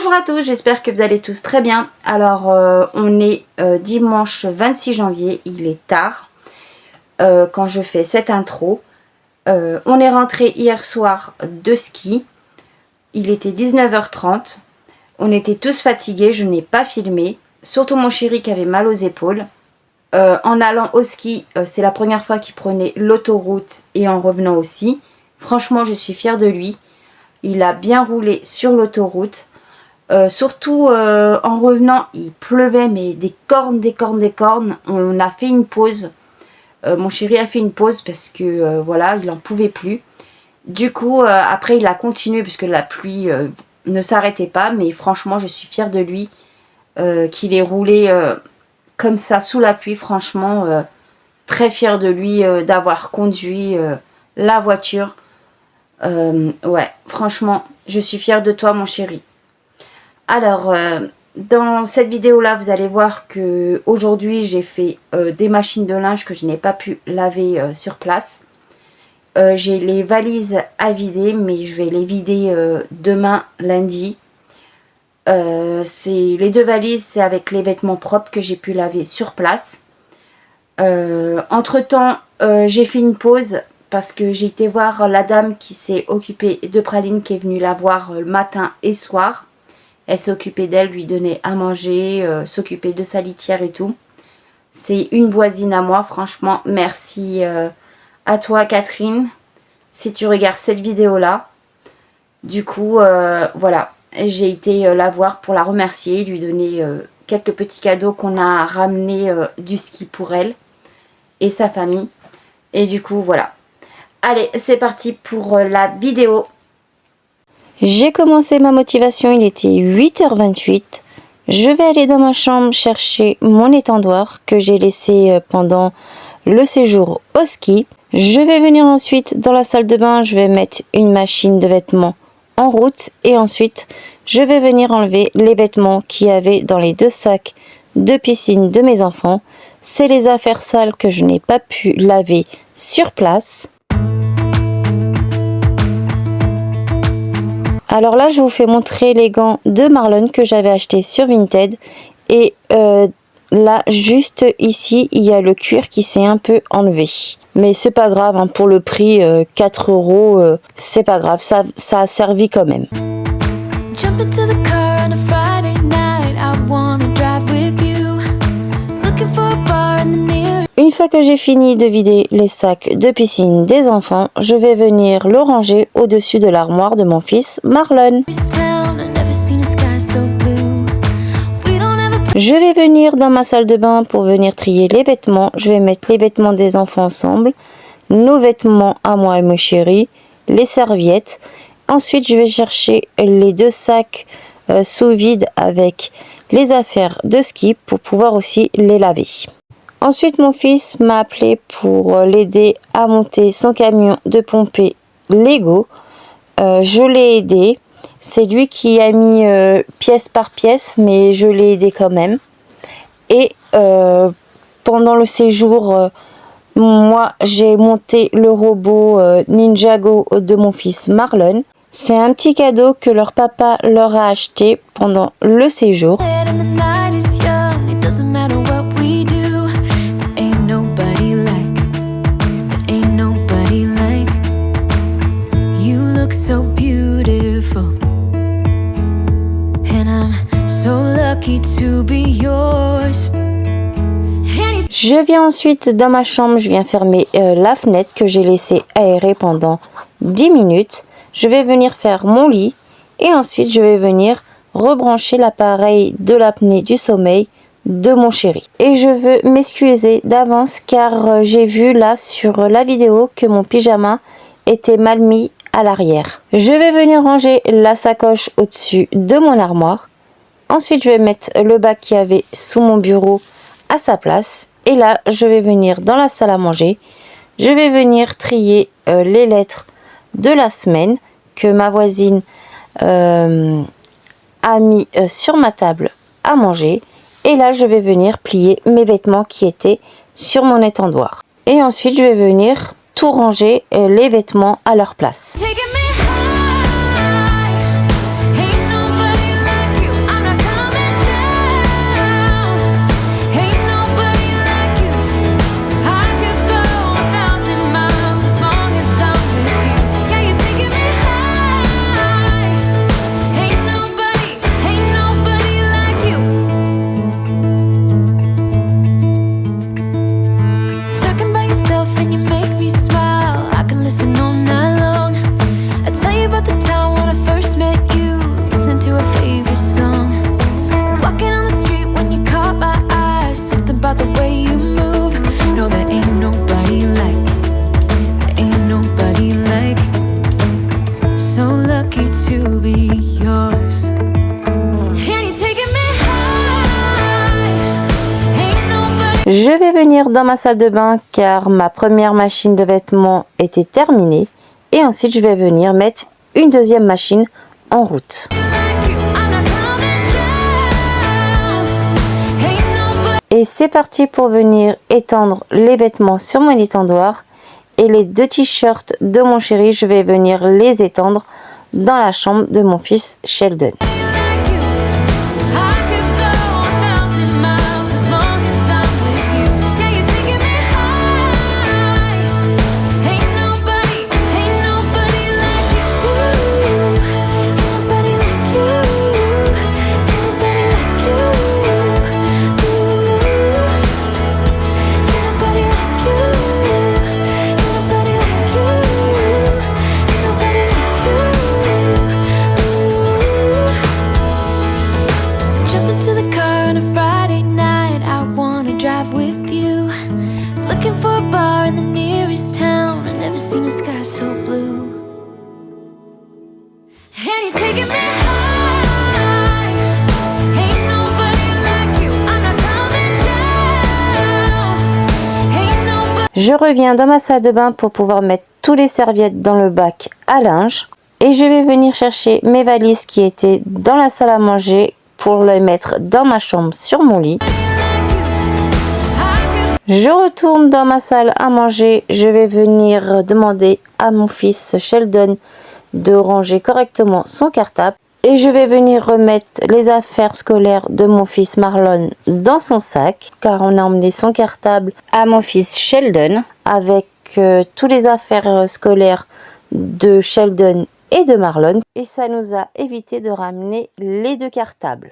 Bonjour à tous, j'espère que vous allez tous très bien. Alors on est dimanche 26 janvier, il est tard quand je fais cette intro. On est rentré hier soir de ski, il était 19h30, on était tous fatigués, je n'ai pas filmé, surtout mon chéri qui avait mal aux épaules. En allant au ski, c'est la première fois qu'il prenait l'autoroute et en revenant aussi. Franchement, je suis fière de lui, il a bien roulé sur l'autoroute. Surtout en revenant, il pleuvait, mais des cornes. On a fait une pause. Mon chéri a fait une pause parce que voilà, il n'en pouvait plus. Du coup, après, il a continué parce que la pluie ne s'arrêtait pas. Mais franchement, je suis fière de lui qu'il ait roulé comme ça sous la pluie. Franchement, très fière de lui d'avoir conduit la voiture. Ouais, franchement, je suis fière de toi, mon chéri. Alors, dans cette vidéo-là, vous allez voir que aujourd'hui j'ai fait des machines de linge que je n'ai pas pu laver sur place. J'ai les valises à vider, mais je vais les vider demain, lundi. Les deux valises, c'est avec les vêtements propres que j'ai pu laver sur place. Entre-temps, j'ai fait une pause parce que j'ai été voir la dame qui s'est occupée de Praline, qui est venue la voir le matin et soir. Elle s'est occupée d'elle, lui donner à manger, s'occuper de sa litière et tout. C'est une voisine à moi, franchement. Merci à toi, Catherine, si tu regardes cette vidéo-là. Du coup, voilà, j'ai été la voir pour la remercier, lui donner quelques petits cadeaux qu'on a ramenés du ski pour elle et sa famille. Et du coup, voilà. Allez, c'est parti pour la vidéo. J'ai commencé ma motivation, il était 8h28. Je vais aller dans ma chambre chercher mon étendoir que j'ai laissé pendant le séjour au ski. Je vais venir ensuite dans la salle de bain, je vais mettre une machine de vêtements en route. Et ensuite, je vais venir enlever les vêtements qu'il y avait dans les deux sacs de piscine de mes enfants. C'est les affaires sales que je n'ai pas pu laver sur place. Alors là, je vous fais montrer les gants de Marlon que j'avais acheté sur Vinted. Et là, juste ici, il y a le cuir qui s'est un peu enlevé. Mais c'est pas grave, hein, pour le prix, 4 €, c'est pas grave, ça a servi quand même. Une fois que j'ai fini de vider les sacs de piscine des enfants, je vais venir le ranger au-dessus de l'armoire de mon fils Marlon. Je vais venir dans ma salle de bain pour venir trier les vêtements. Je vais mettre les vêtements des enfants ensemble, nos vêtements à moi et mon chéri, les serviettes. Ensuite, je vais chercher les deux sacs sous vide avec les affaires de ski pour pouvoir aussi les laver. Ensuite, mon fils m'a appelé pour l'aider à monter son camion de pompée Lego. Je l'ai aidé. C'est lui qui a mis pièce par pièce, mais je l'ai aidé quand même. Et pendant le séjour, moi, j'ai monté le robot Ninjago de mon fils Marlon. C'est un petit cadeau que leur papa leur a acheté pendant le séjour. Je viens ensuite dans ma chambre, je viens fermer la fenêtre que j'ai laissée aérer pendant 10 minutes. Je vais venir faire mon lit et ensuite je vais venir rebrancher l'appareil de l'apnée du sommeil de mon chéri. Et je veux m'excuser d'avance car j'ai vu là sur la vidéo que mon pyjama était mal mis à l'arrière. Je vais venir ranger la sacoche au-dessus de mon armoire. Ensuite, je vais mettre le bac qu'il y avait sous mon bureau à sa place. Et là, je vais venir dans la salle à manger. Je vais venir trier les lettres de la semaine que ma voisine a mis sur ma table à manger. Et là, je vais venir plier mes vêtements qui étaient sur mon étendoir. Et ensuite, je vais venir tout ranger les vêtements à leur place. dans ma salle de bain car ma première machine de vêtements était terminée. Et ensuite, je vais venir mettre une deuxième machine en route. Et c'est parti pour venir étendre les vêtements sur mon étendoir. Et les 2 t-shirts de mon chéri, je vais venir les étendre dans la chambre de mon fils Sheldon. Je reviens dans ma salle de bain pour pouvoir mettre tous les serviettes dans le bac à linge. Et je vais venir chercher mes valises qui étaient dans la salle à manger pour les mettre dans ma chambre sur mon lit. Je retourne dans ma salle à manger. Je vais venir demander à mon fils Sheldon de ranger correctement son cartable. Et je vais venir remettre les affaires scolaires de mon fils Marlon dans son sac. Car on a emmené son cartable à mon fils Sheldon avec toutes les affaires scolaires de Sheldon et de Marlon. Et ça nous a évité de ramener les 2 cartables.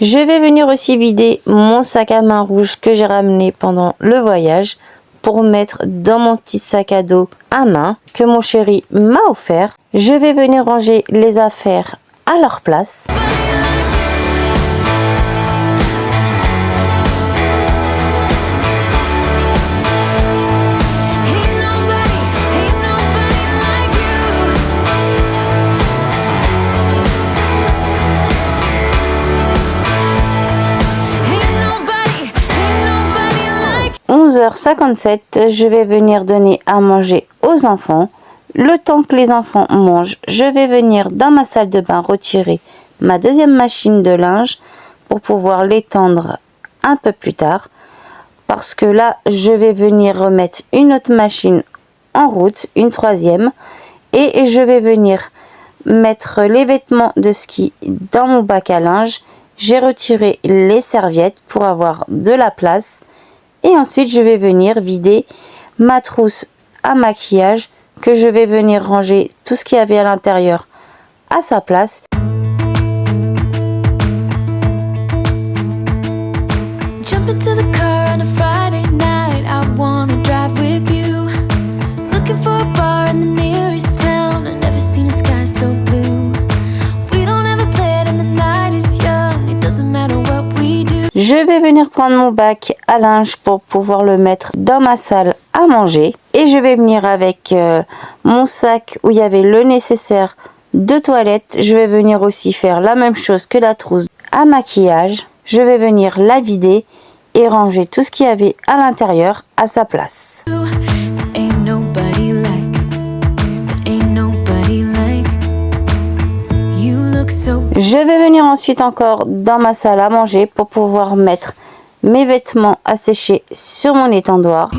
Je vais venir aussi vider mon sac à main rouge que j'ai ramené pendant le voyage pour mettre dans mon petit sac à dos à main que mon chéri m'a offert. Je vais venir ranger les affaires à leur place. h 57, je vais venir donner à manger aux enfants. Le temps que les enfants mangent, je vais venir dans ma salle de bain retirer ma deuxième machine de linge pour pouvoir l'étendre un peu plus tard. Parce que là, je vais venir remettre une autre machine en route, une troisième. Et je vais venir mettre les vêtements de ski dans mon bac à linge. J'ai retiré les serviettes pour avoir de la place. Et ensuite, je vais venir vider ma trousse à maquillage que je vais venir ranger tout ce qu'il y avait à l'intérieur à sa place. Jump into the car on a Friday night, I wanna drive with you. Looking for a bar in the nearest town, I've never seen a sky so blue. We don't have a plan and the night is young, it doesn't matter what we do. Je vais venir prendre mon bac à linge pour pouvoir le mettre dans ma salle à manger. Et je vais venir avec mon sac où il y avait le nécessaire de toilette. Je vais venir aussi faire la même chose que la trousse à maquillage. Je vais venir la vider et ranger tout ce qu'il y avait à l'intérieur à sa place. Je vais venir ensuite encore dans ma salle à manger pour pouvoir mettre mes vêtements à sécher sur mon étendoir.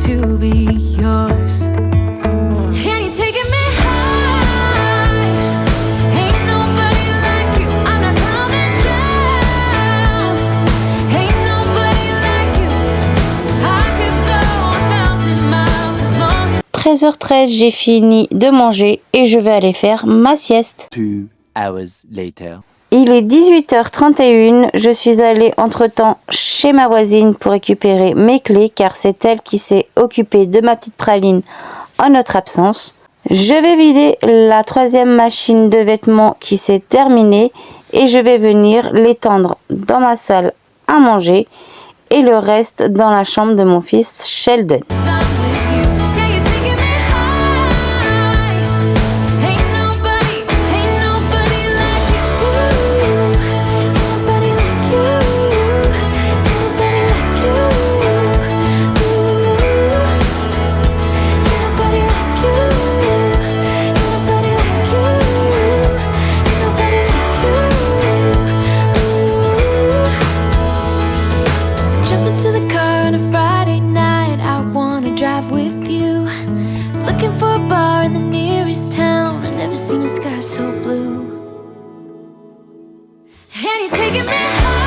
to be yours. And you're taking me high. Ain't nobody like you. I'm not coming down. Ain't nobody like you. I could go 1,000 miles as long as 13h13, j'ai fini de manger et je vais aller faire ma sieste. 2 hours later. Il est 18h31, je suis allée entre-temps chez ma voisine pour récupérer mes clés car c'est elle qui s'est occupée de ma petite praline en notre absence. Je vais vider la 3e machine de vêtements qui s'est terminée et je vais venir l'étendre dans ma salle à manger et le reste dans la chambre de mon fils Sheldon. I'm with you. Yeah, you're taking me high. Ain't nobody like you. Ain't nobody like you. Ain't nobody like you. Ain't nobody like you. Ain't nobody like you. Ain't nobody like you. Jump into the car on a Friday night. I wanna drive with you. Looking for a bar in the nearest town. I've never seen a sky so blue. And you're taking me high.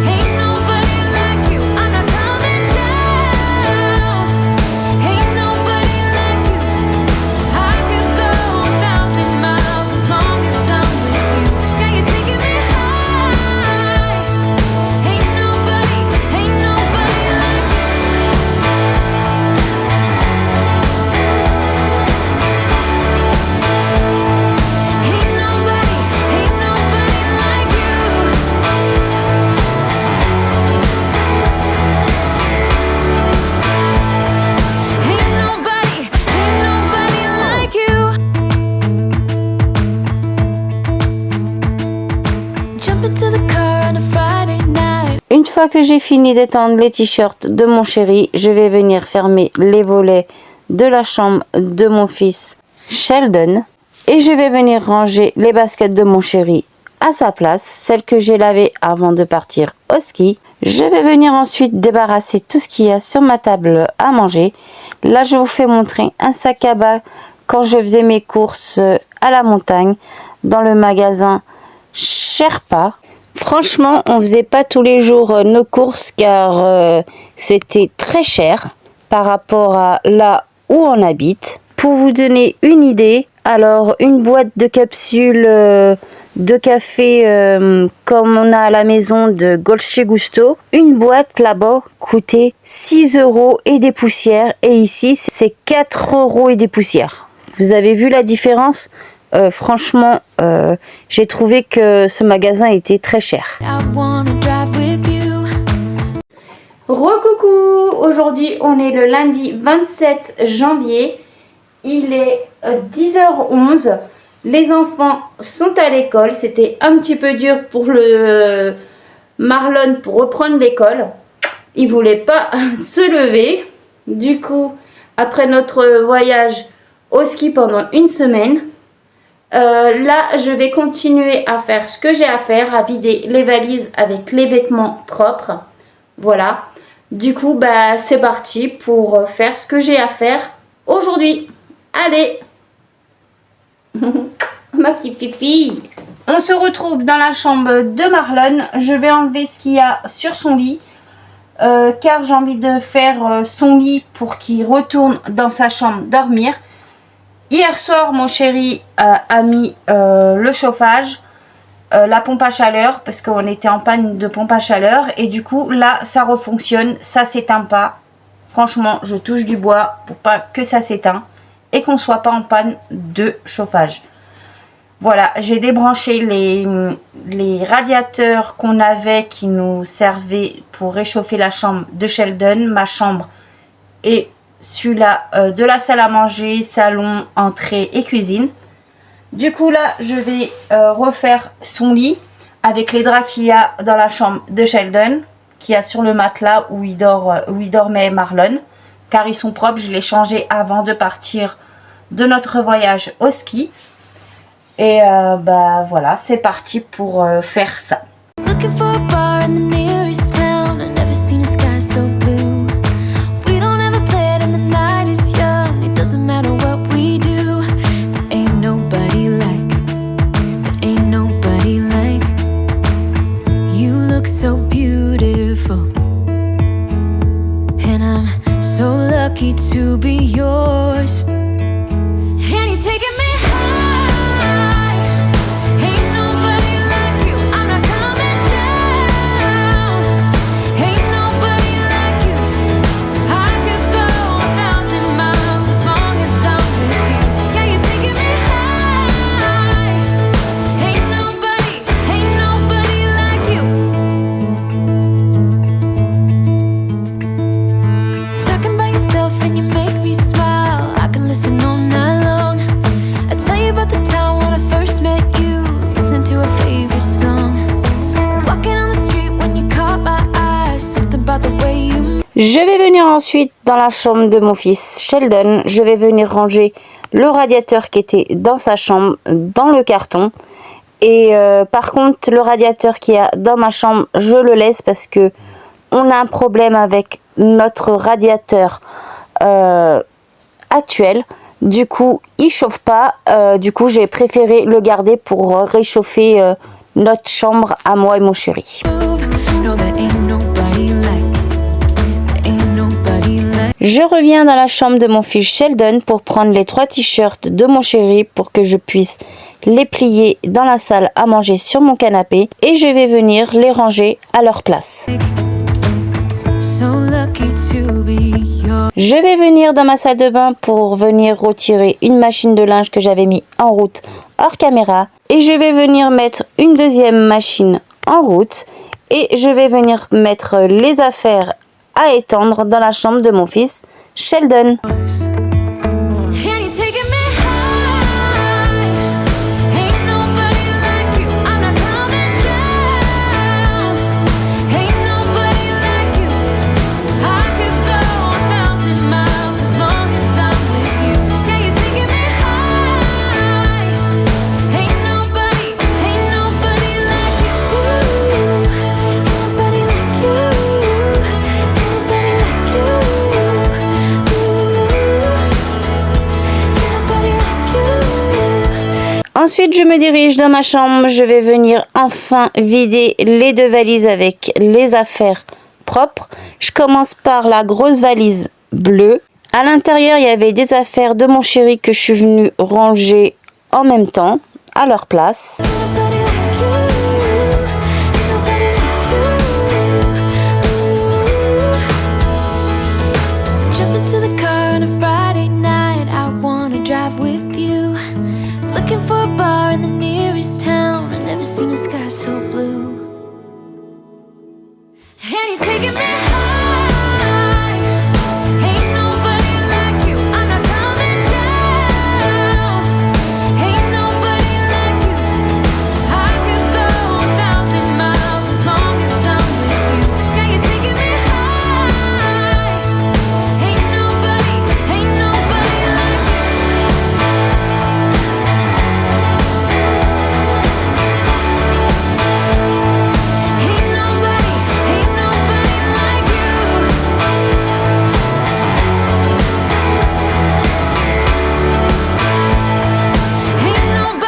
Ain't nobody like you. I'm not coming down. Ain't nobody like you. I could go 1,000 miles as long as I'm with you. Yeah, you're taking me high. Ain't nobody like you. Ain't nobody like you. Ain't nobody like you. Jump into the car on a Friday night. Une fois que j'ai fini d'étendre les t-shirts de mon chéri, je vais venir fermer les volets de la chambre de mon fils Sheldon et je vais venir ranger les baskets de mon chéri à sa place, celles que j'ai lavées avant de partir au ski. Je vais venir ensuite débarrasser tout ce qu'il y a sur ma table à manger. Là, je vous fais montrer un sac à bas quand je faisais mes courses à la montagne dans le magasin Sherpa. Franchement, on faisait pas tous les jours nos courses car c'était très cher par rapport à là où on habite. Pour vous donner une idée, alors une boîte de capsules de café comme on a à la maison de Dolce Gusto, une boîte là-bas coûtait 6 € et des poussières et ici c'est 4 € et des poussières. Vous avez vu la différence? Franchement, j'ai trouvé que ce magasin était très cher. I wanna drive with you. Recoucou, aujourd'hui on est le lundi 27 janvier, il est 10h11, les enfants sont à l'école, c'était un petit peu dur pour le Marlon pour reprendre l'école, il voulait pas se lever, du coup après notre voyage au ski pendant une semaine, là je vais continuer à faire ce que j'ai à faire, à vider les valises avec les vêtements propres, voilà. Du coup, bah, c'est parti pour faire ce que j'ai à faire aujourd'hui. Allez. Ma petite fifi. On se retrouve dans la chambre de Marlon. Je vais enlever ce qu'il y a sur son lit. Car j'ai envie de faire son lit pour qu'il retourne dans sa chambre dormir. Hier soir, mon chéri a mis le chauffage. La pompe à chaleur parce qu'on était en panne de pompe à chaleur et du coup là ça refonctionne, ça s'éteint pas. Franchement je touche du bois pour pas que ça s'éteint et qu'on soit pas en panne de chauffage. Voilà, j'ai débranché les radiateurs qu'on avait qui nous servaient pour réchauffer la chambre de Sheldon, ma chambre et celui-là de la salle à manger, salon, entrée et cuisine. Du coup là je vais refaire son lit avec les draps qu'il y a dans la chambre de Sheldon, qu'il y a sur le matelas où il dormait Marlon, car ils sont propres, je les changé avant de partir de notre voyage au ski. Et bah voilà, c'est parti pour faire ça. Looking for a bar in the nearest town. I've never seen a sky so blue. lucky to be yours. And you're taking me high. Ain't nobody like you. I'm not coming down. Ain't nobody like you. I could go 1,000 miles as long as I'm with you. Yeah, you're taking me high. Ain't nobody like you. Talking about yourself and you make me smile. I can listen all night long. I tell you about the time when I first met you, listening to our favorite song. Walking on the street when you caught my eyes. Something about the way you. Je vais venir ensuite dans la chambre de mon fils Sheldon. Je vais venir ranger le radiateur qui était dans sa chambre, dans le carton. Et par contre, le radiateur qui est dans ma chambre, je le laisse parce que on a un problème avec notre radiateur actuel. Du coup, il chauffe pas. Du coup, j'ai préféré le garder pour réchauffer notre chambre à moi et mon chéri. No, there ain't nobody like. There ain't nobody like. Je reviens dans la chambre de mon fils Sheldon pour prendre les 3 t-shirts de mon chéri pour que je puisse les plier dans la salle à manger sur mon canapé et je vais venir les ranger à leur place. So lucky to be yours. Je vais venir dans ma salle de bain pour venir retirer une machine de linge que j'avais mis en route hors caméra et je vais venir mettre une deuxième machine en route et je vais venir mettre les affaires à étendre dans la chambre de mon fils Sheldon. And you're taking me high. Ain't nobody like you. I'm not coming down. Ain't nobody like you. I could go 1,000 miles as long as I'm with you. Yeah, you're taking me high. Ain't nobody like you. Ain't nobody like you. Ain't nobody like you. Ensuite, je me dirige dans ma chambre. Je vais venir enfin vider les 2 valises avec les affaires propres. Je commence par la grosse valise bleue. À l'intérieur, il y avait des affaires de mon chéri que je suis venue ranger en même temps à leur place. Nobody like you. Ain't nobody like you. Jump into the car on a Friday night. I wanna drive with you. Looking for a bar in the nearest town. I've never seen a sky so blue. And you're taking me high. Ain't nobody like you. I'm not coming down. Ain't nobody like you. I could go 1,000 miles as long as I'm with you. Yeah, you're taking me high. Ain't nobody like you. Ain't nobody like you. Ain't nobody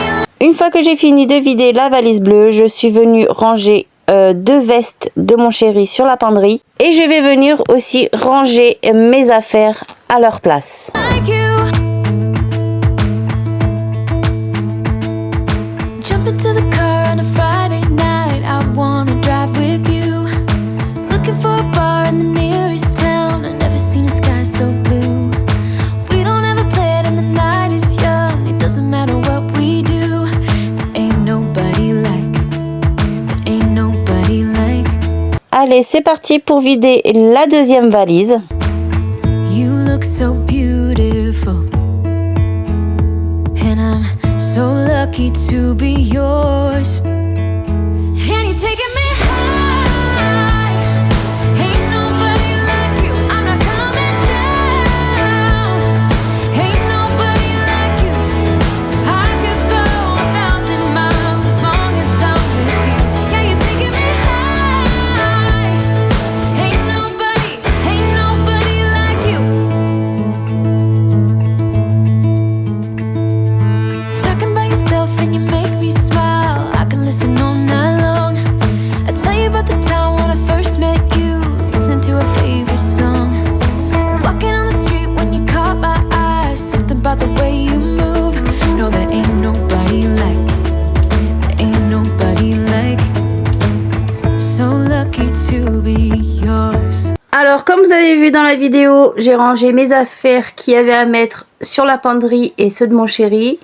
like. Une fois que j'ai fini de vider la valise bleue, je suis venue ranger 2 vestes de mon chéri sur la penderie et je vais venir aussi ranger mes affaires à leur place. Like you. Jump into the car on a Friday night. I wanna drive with you. Looking for a bar in the nearest town. I've never seen a sky so blue. We don't have a plan and the night is young. It doesn't matter what we do. There ain't nobody like. There ain't nobody like. Allez, c'est parti pour vider la deuxième valise. You look so beautiful, and I'm so lucky to be yours. And you're taking me high. Ain't nobody like you. I'm not coming down. Ain't nobody like you. I could go 1,000 miles as long as I'm with you. Yeah, you're taking me high. Ain't nobody like you. Talking about yourself and you make me smile. I can listen all night long. avez vu dans la vidéo, j'ai rangé mes affaires qu'il y avait à mettre sur la penderie et ceux de mon chéri.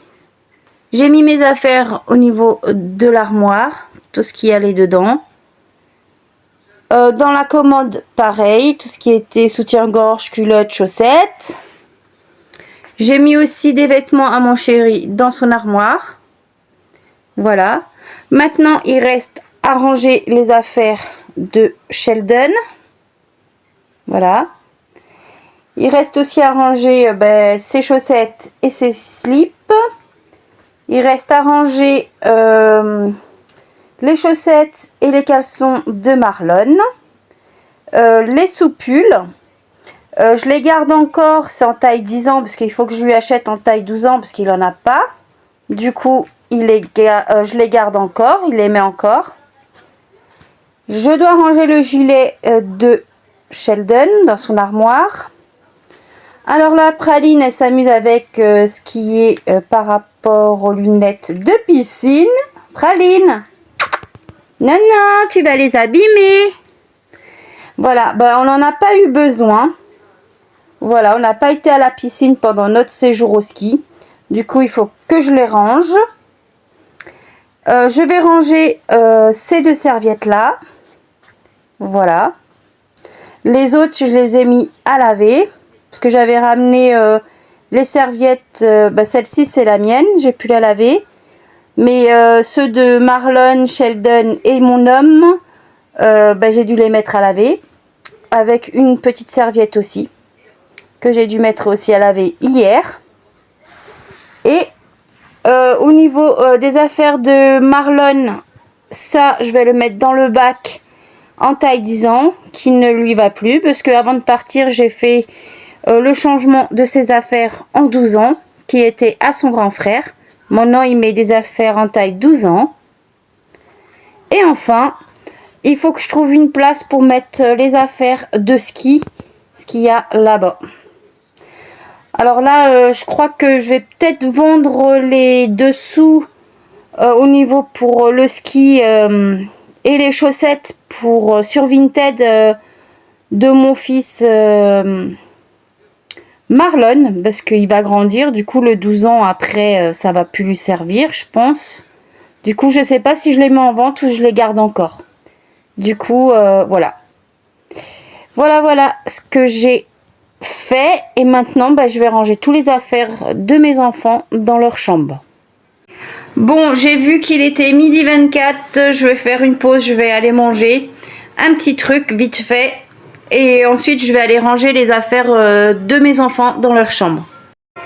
J'ai mis mes affaires au niveau de l'armoire, tout ce qui allait dedans. Dans la commode, pareil, tout ce qui était soutien-gorge, culottes, chaussettes. J'ai mis aussi des vêtements à mon chéri dans son armoire. Voilà. Maintenant, il reste à ranger les affaires de Sheldon. Voilà. Il reste aussi à ranger ses chaussettes et ses slips. Il reste à ranger les chaussettes et les caleçons de Marlon. Les soupules. Je les garde encore, c'est en taille 10 ans parce qu'il faut que je lui achète en taille 12 ans parce qu'il n'en a pas. Du coup, je les garde encore, il les met encore. Je dois ranger le gilet de Sheldon dans son armoire. Alors là, Praline, elle s'amuse avec ce qui est par rapport aux lunettes de piscine. Praline, non, non, tu vas les abîmer. Voilà, on n'en a pas eu besoin. Voilà, on n'a pas été à la piscine pendant notre séjour au ski. Du coup, il faut que je les range. Je vais ranger ces deux serviettes-là. Voilà. Les autres, je les ai mis à laver. Parce que j'avais ramené les serviettes. Celle-ci, c'est la mienne. J'ai pu la laver. Mais ceux de Marlon, Sheldon et mon homme, j'ai dû les mettre à laver. Avec une petite serviette aussi. Que j'ai dû mettre aussi à laver hier. Et au niveau des affaires de Marlon, ça, je vais le mettre dans le bac en taille 10 ans, qui ne lui va plus. Parce que avant de partir, j'ai fait le changement de ses affaires en 12 ans, qui était à son grand frère. Maintenant, il met des affaires en taille 12 ans. Et enfin, il faut que je trouve une place pour mettre les affaires de ski, ce qu'il y a là-bas. Alors là, je crois que je vais peut-être vendre les dessous au niveau pour le ski et les chaussettes pour sur Vinted de mon fils Marlon, parce qu'il va grandir. Du coup, le 12 ans après, ça va plus lui servir, je pense. Du coup, je sais pas si je les mets en vente ou je les garde encore. Du coup, voilà. Voilà ce que j'ai fait. Et maintenant, je vais ranger tous les affaires de mes enfants dans leur chambre. Bon, j'ai vu qu'il était midi 24. Je vais faire une pause. Je vais aller manger un petit truc vite fait. Et ensuite, je vais aller ranger les affaires de mes enfants dans leur chambre.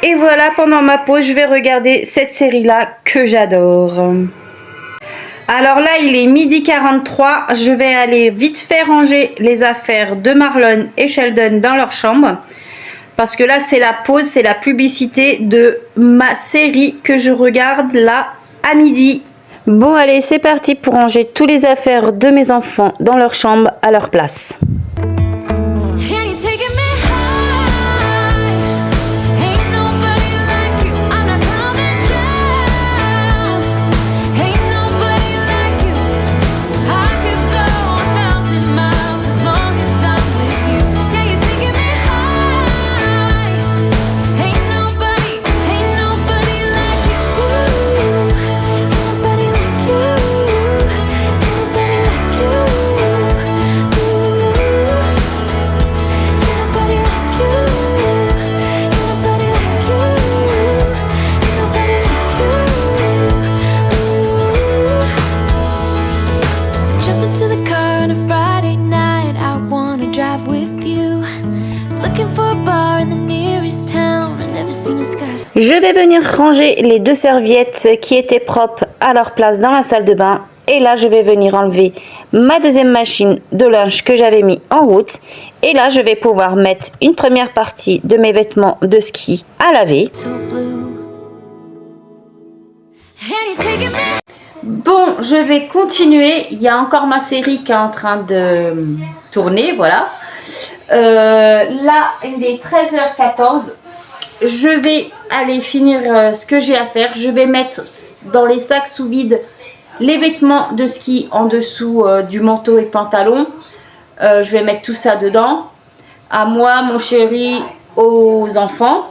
Et voilà, pendant ma pause, je vais regarder cette série-là que j'adore. Alors là, il est midi 43. Je vais aller vite fait ranger les affaires de Marlon et Sheldon dans leur chambre. Parce que là, c'est la pause, c'est la publicité de ma série que je regarde là à midi. Bon, allez, c'est parti pour ranger toutes les affaires de mes enfants dans leur chambre à leur place. And you're taking me high. Ain't nobody like you. I'm not coming down. Ain't nobody like you. I could go 1,000 miles as long as I'm with you. Yeah, you're taking me high. Ain't nobody like you. Ain't nobody like you. Ain't nobody like you. Jump into the car on a Friday night. I wanna drive with you. Looking for a bar in the nearest town. I've never seen a sky. Je vais venir ranger les deux serviettes qui étaient propres à leur place dans la salle de bain. Et là, je vais venir enlever ma deuxième machine de linge que j'avais mis en route. Et là, je vais pouvoir mettre une première partie de mes vêtements de ski à laver. So blue. And you're taking me. Bon, je vais continuer. Il y a encore ma série qui est en train de tourner, voilà. Là, il est 13h14. Je vais aller finir ce que j'ai à faire. Je vais mettre dans les sacs sous vide les vêtements de ski en dessous du manteau et pantalon. Je vais mettre tout ça dedans. à moi, mon chéri, aux enfants.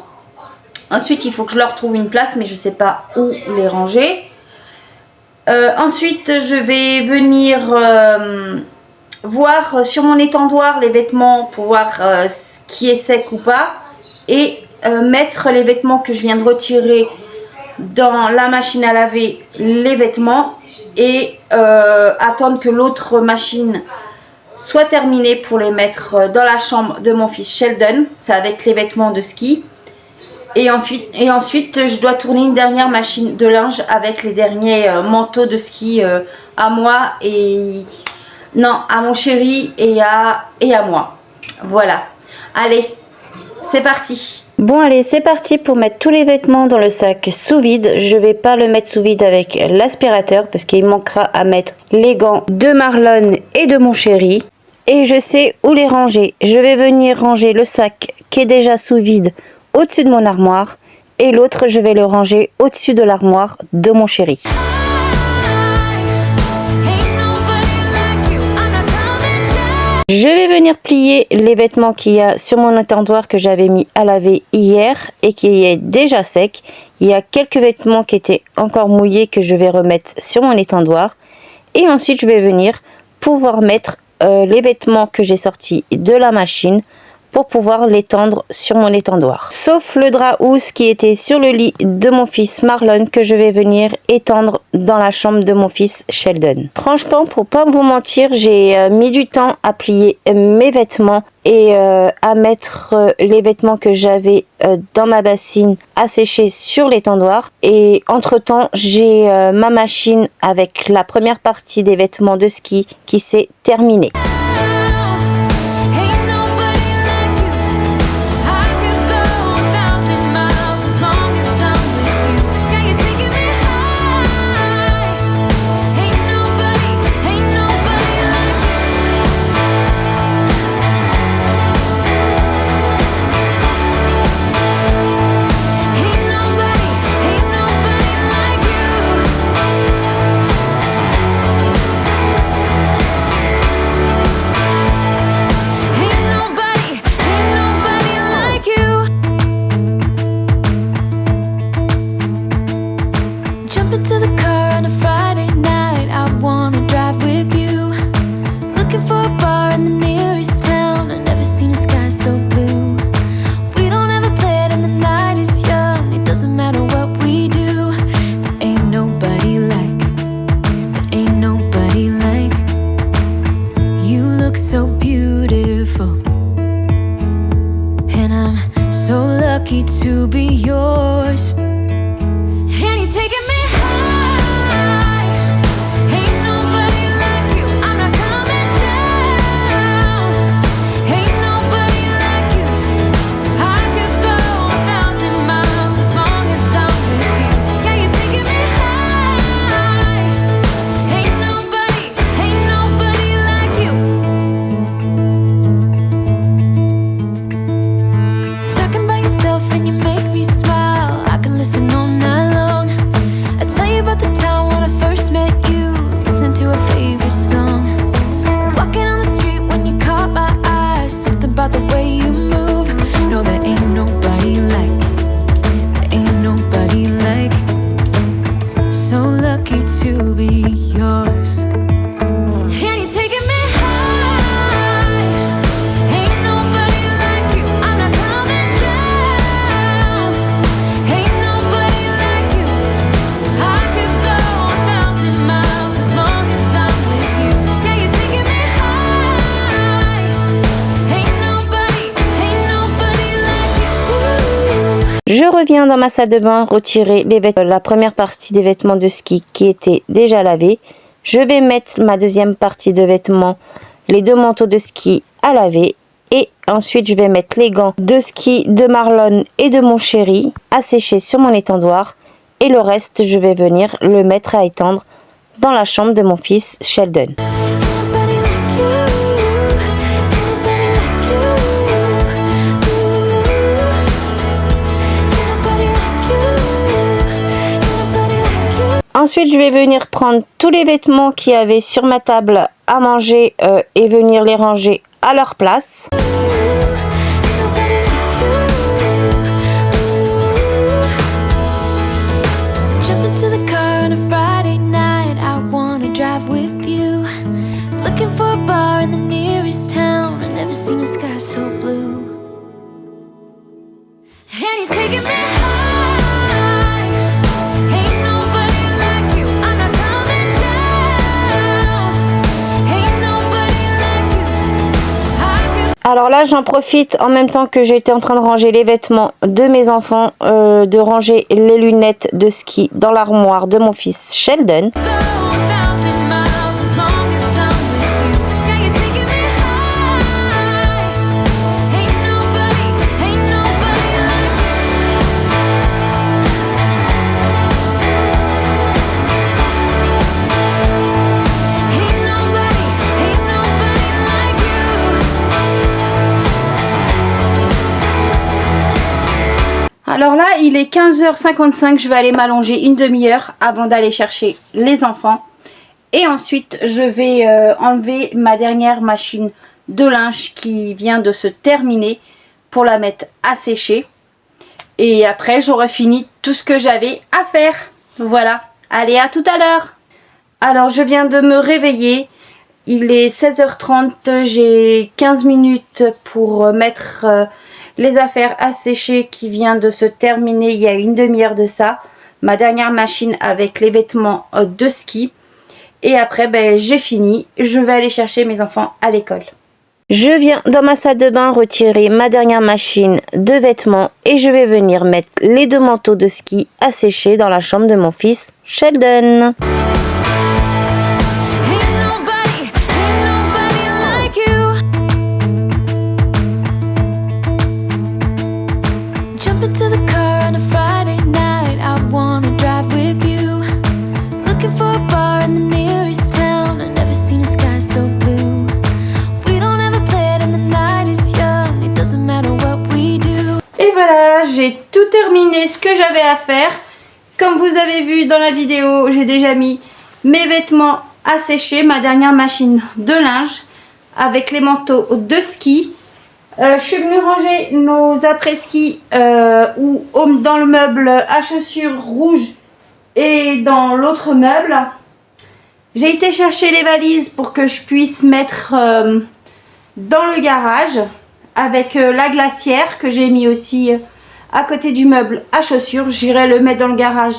Ensuite, il faut que je leur trouve une place, mais je ne sais pas où les ranger. Ensuite, je vais venir voir sur mon étendoir les vêtements pour voir ce qui est sec ou pas. Et mettre les vêtements que je viens de retirer dans la machine à laver, les vêtements. Et attendre que l'autre machine soit terminée pour les mettre dans la chambre de mon fils Sheldon. C'est avec les vêtements de ski. Et ensuite, je dois tourner une dernière machine de linge avec les derniers manteaux de ski à moi et... Non, à mon chéri et à moi. Voilà. Allez, c'est parti. Bon, allez, c'est parti pour mettre tous les vêtements dans le sac sous vide. Je vais pas le mettre sous vide avec l'aspirateur parce qu'il manquera à mettre les gants de Marlon et de mon chéri. Et je sais où les ranger. Je vais venir ranger le sac qui est déjà sous vide au-dessus de mon armoire et l'autre je vais le ranger au-dessus de l'armoire de mon chéri. Je vais venir plier les vêtements qu'il y a sur mon étendoir que j'avais mis à laver hier et qui est déjà sec. Il y a quelques vêtements qui étaient encore mouillés que je vais remettre sur mon étendoir et ensuite je vais venir pouvoir mettre les vêtements que j'ai sortis de la machine pour pouvoir l'étendre sur mon étendoir. Sauf le drap housse qui était sur le lit de mon fils Marlon que je vais venir étendre dans la chambre de mon fils Sheldon. Franchement, pour pas vous mentir, j'ai mis du temps à plier mes vêtements et à mettre les vêtements que j'avais dans ma bassine à sécher sur l'étendoir. Et entre temps, j'ai ma machine avec la première partie des vêtements de ski qui s'est terminée. To be yours, and you're taking me high. Ain't nobody like you. I'm not coming down. Ain't nobody like you. I could go 1,000 miles as long as I'm with you. Yeah, you're taking me high. Ain't nobody like you. Talking about yourself and you make me smile. I can listen all night long. I tell you about the time when I first met you, listening to a favorite song. Walking on the street when you caught my eye. Something about the way you move. No, there ain't nobody like. There ain't nobody like. So lucky to be yours. And you're taking me high. Ain't nobody like you. I'm not coming down. Ain't nobody like you. I could go 1,000 miles as long as I'm with you. Yeah, you're taking me high. Ain't nobody like you. Je reviens dans ma salle de bain retirer la première partie des vêtements de ski qui étaient déjà lavés. Je vais mettre ma deuxième partie de vêtements, les deux manteaux de ski à laver. Et ensuite, je vais mettre les gants de ski de Marlon et de mon chéri à sécher sur mon étendoir. Et le reste, je vais venir le mettre à étendre dans la chambre de mon fils Sheldon. Nobody like you. Nobody like you. Nobody like you. Nobody like you. Ensuite, je vais venir prendre tous les vêtements qu'il y avait sur ma table à manger et venir les ranger à leur place. Nobody seen a sky so blue. And you're taking me high. Ain't nobody like you. I'm not coming down. Ain't nobody like you. I could. Alors là, j'en profite en même temps que j'étais en train de ranger les vêtements de mes enfants, de ranger les lunettes de ski dans l'armoire de mon fils Sheldon. Go 1,000 miles as long as I'm with you. Yeah, you're taking me high. Ain't nobody like you. Ain't nobody like you. Alors là, il est 15h55, je vais aller m'allonger une demi-heure avant d'aller chercher les enfants. Et ensuite, je vais enlever ma dernière machine de linge qui vient de se terminer pour la mettre à sécher. Et après, j'aurai fini tout ce que j'avais à faire. Voilà, allez, à tout à l'heure. Alors, je viens de me réveiller. Il est 16h30, j'ai 15 minutes pour mettre les affaires à sécher qui vient de se terminer il y a une demi-heure de ça. Ma dernière machine avec les vêtements de ski. Et après, ben, j'ai fini. Je vais aller chercher mes enfants à l'école. Je viens dans ma salle de bain retirer ma dernière machine de vêtements et je vais venir mettre les 2 manteaux de ski à sécher dans la chambre de mon fils Sheldon. Ain't nobody like you. Jump into the car on a Friday night. I wanna drive with you. Looking for a bar in the nearest town. I've never seen a sky so blue. We don't ever play it and the night is young. It doesn't matter what we do. Et voilà, j'ai tout terminé ce que j'avais à faire. Comme vous avez vu dans la vidéo, j'ai déjà mis mes vêtements à sécher, ma dernière machine de linge avec les manteaux de ski. Je suis venue ranger nos après-ski dans le meuble à chaussures rouge et dans l'autre meuble. J'ai été chercher les valises pour que je puisse mettre dans le garage avec la glacière que j'ai mis aussi à côté du meuble à chaussures. J'irai le mettre dans le garage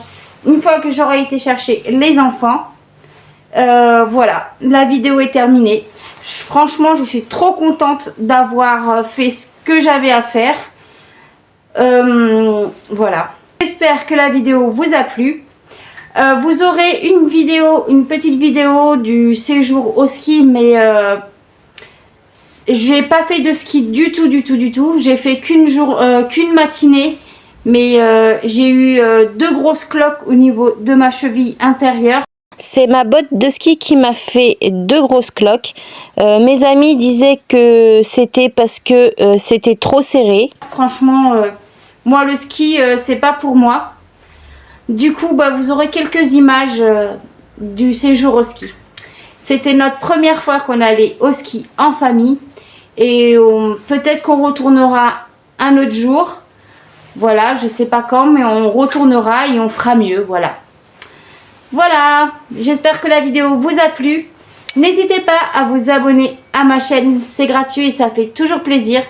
une fois que j'aurai été chercher les enfants. Voilà, la vidéo est terminée. Franchement, je suis trop contente d'avoir fait ce que j'avais à faire. Voilà. J'espère que la vidéo vous a plu. Vous aurez une petite vidéo du séjour au ski, mais j'ai pas fait de ski du tout. J'ai fait qu'une matinée, mais j'ai eu 2 grosses cloques au niveau de ma cheville intérieure. C'est ma botte de ski qui m'a fait 2 grosses cloques. Mes amis disaient que c'était parce que c'était trop serré. Franchement, moi le ski, c'est pas pour moi. Du coup, bah, vous aurez quelques images du séjour au ski. C'était notre première fois qu'on allait au ski en famille. Et peut-être qu'on retournera un autre jour. Voilà, je sais pas quand, mais on retournera et on fera mieux. Voilà. Voilà, j'espère que la vidéo vous a plu. N'hésitez pas à vous abonner à ma chaîne, c'est gratuit et ça fait toujours plaisir.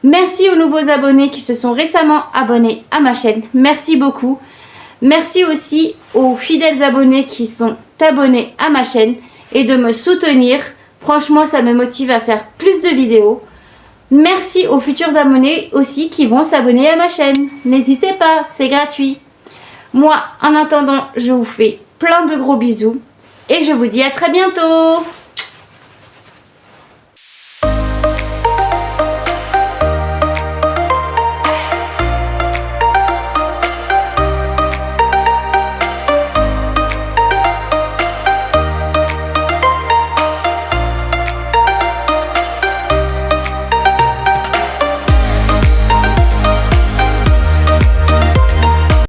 Merci aux nouveaux abonnés qui se sont récemment abonnés à ma chaîne. Merci beaucoup. Merci aussi aux fidèles abonnés qui sont abonnés à ma chaîne et de me soutenir. Franchement, ça me motive à faire plus de vidéos. Merci aux futurs abonnés aussi qui vont s'abonner à ma chaîne. N'hésitez pas, c'est gratuit. Moi, en attendant, je vous fais plein de gros bisous et je vous dis à très bientôt.